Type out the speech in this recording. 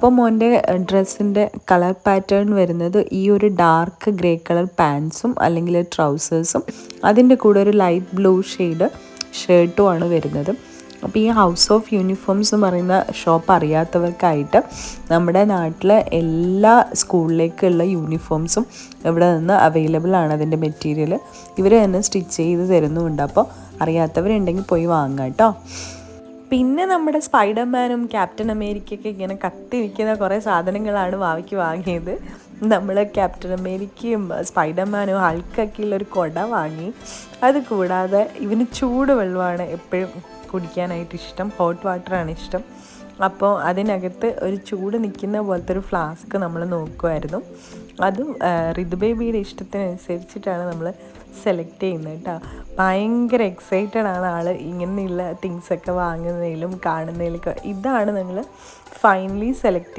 അപ്പോൾ മോൻ്റെ ഡ്രസ്സിൻ്റെ കളർ പാറ്റേൺ വരുന്നത് ഈ ഒരു ഡാർക്ക് ഗ്രേ കളർ പാൻസും അല്ലെങ്കിൽ ട്രൗസേഴ്സും അതിൻ്റെ കൂടെ ഒരു ലൈറ്റ് ബ്ലൂ ഷെയ്ഡ് ഷർട്ടുമാണ് വരുന്നത്. അപ്പോൾ ഈ ഹൗസ് ഓഫ് യൂണിഫോംസ് എന്ന് പറയുന്ന ഷോപ്പ് അറിയാത്തവർക്കായിട്ട് നമ്മുടെ നാട്ടിലെ എല്ലാ സ്കൂളിലേക്കുള്ള യൂണിഫോംസും ഇവിടെ നിന്ന് അവൈലബിൾ ആണ്. അതിൻ്റെ മെറ്റീരിയൽ ഇവർ തന്നെ സ്റ്റിച്ച് ചെയ്ത് തരുന്നുമുണ്ട്. അപ്പോൾ അറിയാത്തവരുണ്ടെങ്കിൽ പോയി വാങ്ങാം കേട്ടോ. പിന്നെ നമ്മുടെ സ്പൈഡർമാനും ക്യാപ്റ്റൻ അമേരിക്കയൊക്കെ ഇങ്ങനെ കത്തിരിക്കുന്ന കുറേ സാധനങ്ങളാണ് വാവിക്ക് വാങ്ങിയത്. നമ്മൾ ക്യാപ്റ്റൻ അമേരിക്കയും സ്പൈഡർമാനും ഹൾക്കൊക്കെ ഉള്ളൊരു കുട വാങ്ങി. അത് കൂടാതെ ഇവന് ചൂട് വെള്ളമാണ് എപ്പോഴും കുടിക്കാനായിട്ട് ഇഷ്ടം, ഹോട്ട് വാട്ടറാണ് ഇഷ്ടം. അപ്പോൾ അതിനകത്ത് ഒരു ചൂട് നിൽക്കുന്ന പോലത്തെ ഒരു ഫ്ലാസ്ക് നമ്മൾ നോക്കുമായിരുന്നു. അതും ഋതു ബേബിയുടെ ഇഷ്ടത്തിനനുസരിച്ചിട്ടാണ് നമ്മൾ സെലക്ട് ചെയ്യുന്നത് കേട്ടോ. ഭയങ്കര എക്സൈറ്റഡ് ആണ് ആൾ ഇങ്ങനെയുള്ള തിങ്സൊക്കെ വാങ്ങുന്നതിലും കാണുന്നതിലൊക്കെ. ഇതാണ് നിങ്ങൾ ഫൈനലി സെലക്ട്